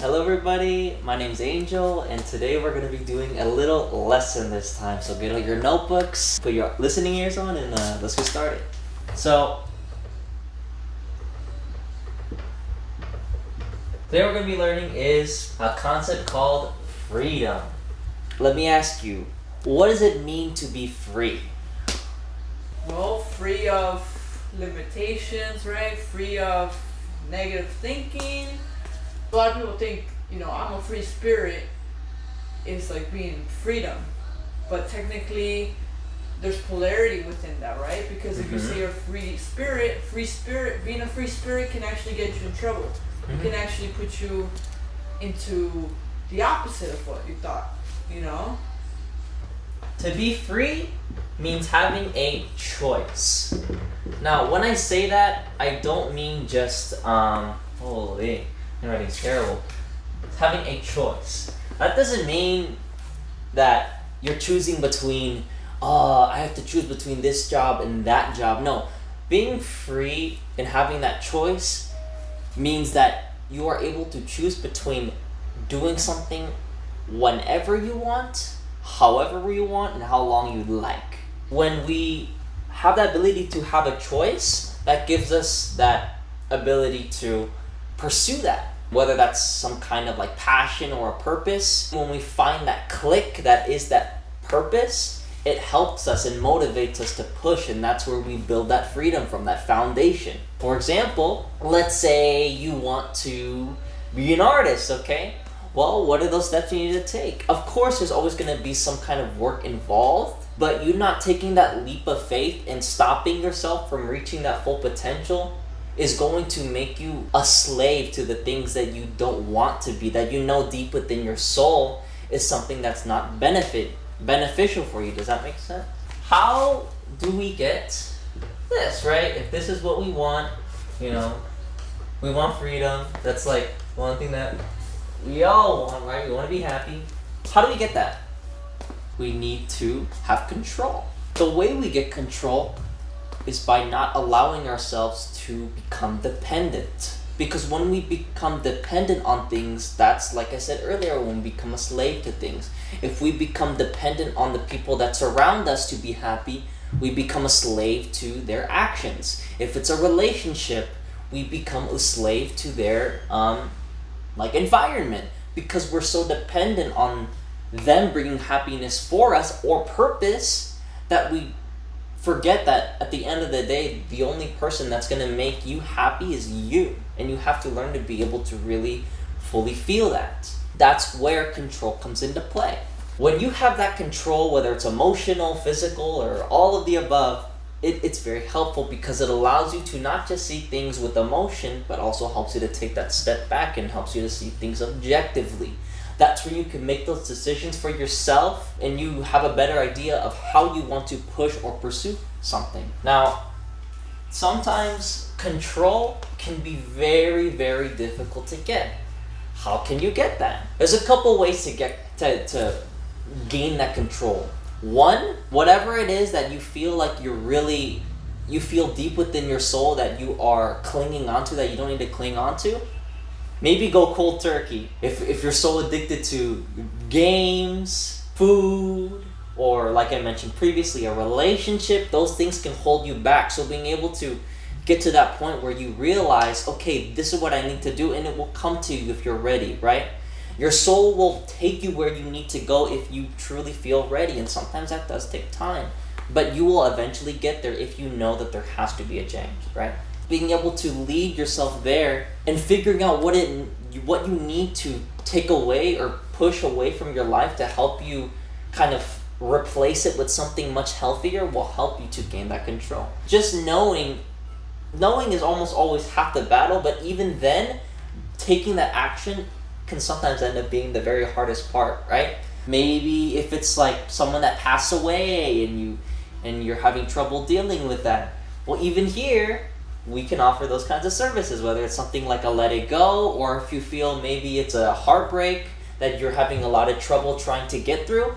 Hello everybody, my name's Angel, and today we're going to be doing a little lesson this time. So get out your notebooks, put your listening ears on, and let's get started. So, today we're going to be learning is a concept called freedom. Let me ask you, what does it mean to be free? Well, free of limitations, right? Free of negative thinking. A lot of people think, I'm a free spirit is like being freedom. But technically, there's polarity within that, right? Because if you say you're a free spirit, being a free spirit can actually get you in trouble. It can actually put you into the opposite of what you thought, To be free means having a choice. Now, when I say that, I don't mean just, holy, handwriting's terrible. It's having a choice. That doesn't mean that you're choosing between, I have to choose between this job and that job. No, being free and having that choice means that you are able to choose between doing something whenever you want, however you want, and how long you like. When we have that ability to have a choice, that gives us that ability to pursue that, whether that's some kind of like passion or a purpose. When we find that click that is that purpose, it helps us and motivates us to push, and that's where we build that freedom from, that foundation. For example, let's say you want to be an artist, okay? Well, what are those steps you need to take? Of course, there's always going to be some kind of work involved, but you not taking that leap of faith and stopping yourself from reaching that full potential is going to make you a slave to the things that you don't want to be, that you know deep within your soul is something that's not beneficial for you. Does that make sense? How do we get this, right? If this is what we want, we want freedom. That's like one thing that we all want, right? We want to be happy. How do we get that? We need to have control. The way we get control is by not allowing ourselves to become dependent. Because when we become dependent on things, that's like I said earlier, when we become a slave to things. If we become dependent on the people that surround us to be happy, we become a slave to their actions. If it's a relationship, we become a slave to their environment, because we're so dependent on them bringing happiness for us or purpose that we forget that at the end of the day, the only person that's going to make you happy is you. And you have to learn to be able to really fully feel that. That's where control comes into play. When you have that control, whether it's emotional, physical, or all of the above, it's very helpful because it allows you to not just see things with emotion, but also helps you to take that step back and helps you to see things objectively. That's where you can make those decisions for yourself and you have a better idea of how you want to push or pursue something. Now, sometimes control can be very, very difficult to get. How can you get that? There's a couple ways to get to gain that control. One, whatever it is that you feel like you feel deep within your soul that you are clinging onto, that you don't need to cling onto, maybe go cold turkey. If you're so addicted to games, food, or like I mentioned previously, a relationship, those things can hold you back. So being able to get to that point where you realize, okay, this is what I need to do, and it will come to you if you're ready, right? Your soul will take you where you need to go if you truly feel ready, and sometimes that does take time. But you will eventually get there if you know that there has to be a change, right? Being able to lead yourself there and figuring out what you need to take away or push away from your life to help you kind of replace it with something much healthier will help you to gain that control. Just knowing is almost always half the battle, but even then, taking that action can sometimes end up being the very hardest part, right? Maybe if it's like someone that passed away and you're having trouble dealing with that. Well, even here, we can offer those kinds of services, whether it's something like a let it go, or if you feel maybe it's a heartbreak that you're having a lot of trouble trying to get through,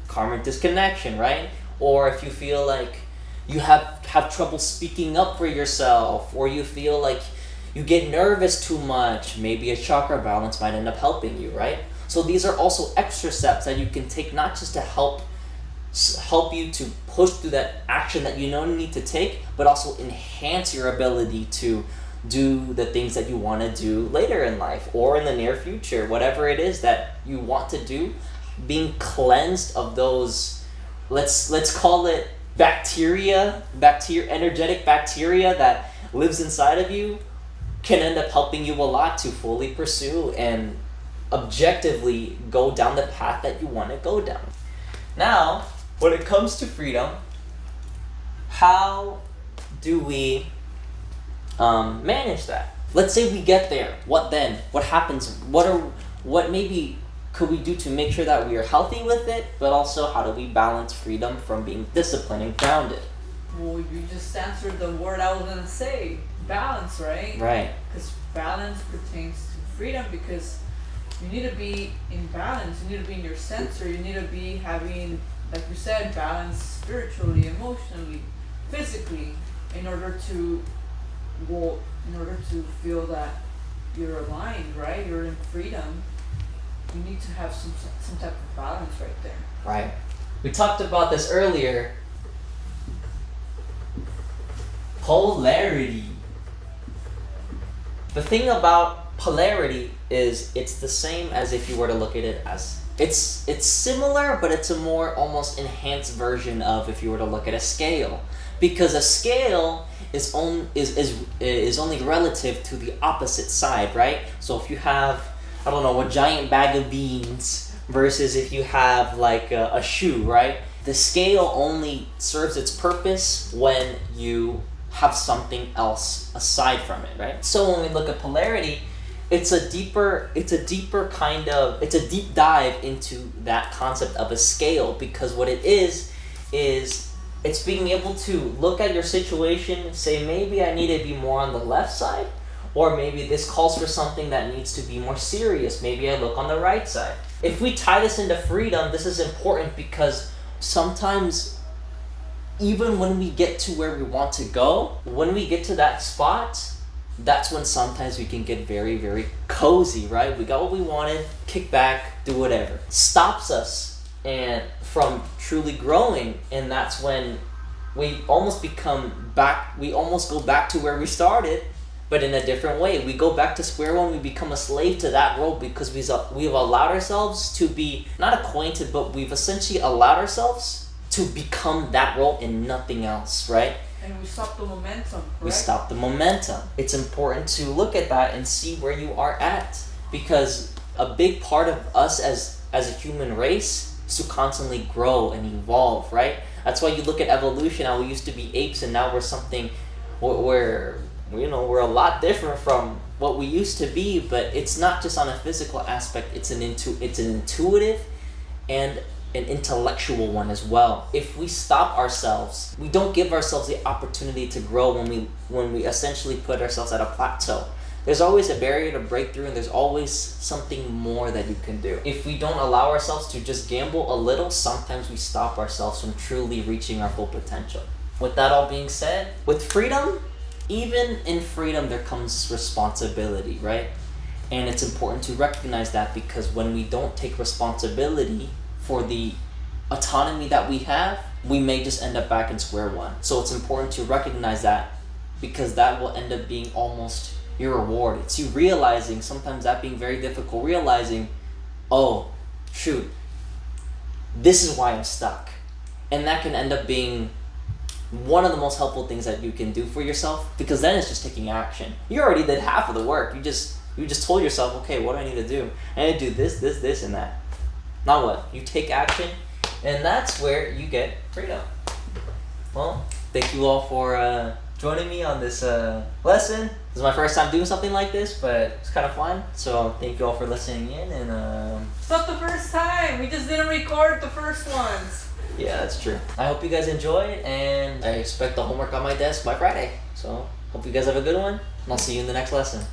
karmic disconnection, right? Or if you feel like you have trouble speaking up for yourself, or you feel like you get nervous too much, maybe a chakra balance might end up helping you, right? So these are also extra steps that you can take, not just to help you to push through that action that you know you need to take, but also enhance your ability to do the things that you want to do later in life or in the near future, whatever it is that you want to do. Being cleansed of those, let's call it energetic bacteria that lives inside of you, can end up helping you a lot to fully pursue and objectively go down the path that you want to go down. Now, when it comes to freedom, how do we manage that? Let's say we get there. What then? What happens? What maybe could we do to make sure that we are healthy with it, but also how do we balance freedom from being disciplined and grounded? Well, you just answered the word I was going to say. Balance, right? Right. Because balance pertains to freedom, because you need to be in balance. You need to be in your center. You need to be having, like you said, balance spiritually, emotionally, physically, in order to feel that you're aligned, right? You're in freedom. You need to have some type of balance right there. Right. We talked about this earlier. Polarity. The thing about polarity is it's the same as if you were to look at it as it's similar, but it's a more almost enhanced version of if you were to look at a scale, because a scale is only relative to the opposite side, right? So if you have, I don't know, a giant bag of beans versus if you have like a shoe, right? The scale only serves its purpose when you have something else aside from it, right? So when we look at polarity, it's a deep dive into that concept of a scale, because what it is it's being able to look at your situation, say maybe I need to be more on the left side, or maybe this calls for something that needs to be more serious. Maybe I look on the right side. If we tie this into freedom, this is important because sometimes even when we get to where we want to go, when we get to that spot, that's when sometimes we can get very, very cozy, right? We got what we wanted, kick back, do whatever. Stops us and from truly growing, and that's when we almost go back to where we started, but in a different way. We go back to square one, we become a slave to that role because we've allowed ourselves to be not acquainted, but we've essentially allowed ourselves to become that role and nothing else, right? And we stop the momentum, correct? We stop the momentum. It's important to look at that and see where you are at, because a big part of us as a human race is to constantly grow and evolve, right? That's why you look at evolution, how we used to be apes and now we're something where we're a lot different from what we used to be, but it's not just on a physical aspect, it's an intuitive and an intellectual one as well. If we stop ourselves, we don't give ourselves the opportunity to grow when we essentially put ourselves at a plateau. There's always a barrier to break through, and there's always something more that you can do. If we don't allow ourselves to just gamble a little, sometimes we stop ourselves from truly reaching our full potential. With that all being said, with freedom, even in freedom there comes responsibility, right? And it's important to recognize that, because when we don't take responsibility for the autonomy that we have, we may just end up back in square one. So it's important to recognize that, because that will end up being almost your reward. It's you realizing, sometimes that being very difficult, realizing, oh, shoot, this is why I'm stuck. And that can end up being one of the most helpful things that you can do for yourself, because then it's just taking action. You already did half of the work. You just told yourself, okay, what do I need to do? I need to do this, and that. Now what? You take action, and that's where you get freedom. Well, thank you all for joining me on this lesson. This is my first time doing something like this, but it's kind of fun. So thank you all for listening in, and It's not the first time. We just didn't record the first ones. Yeah, that's true. I hope you guys enjoyed, and I expect the homework on my desk by Friday. So hope you guys have a good one, and I'll see you in the next lesson.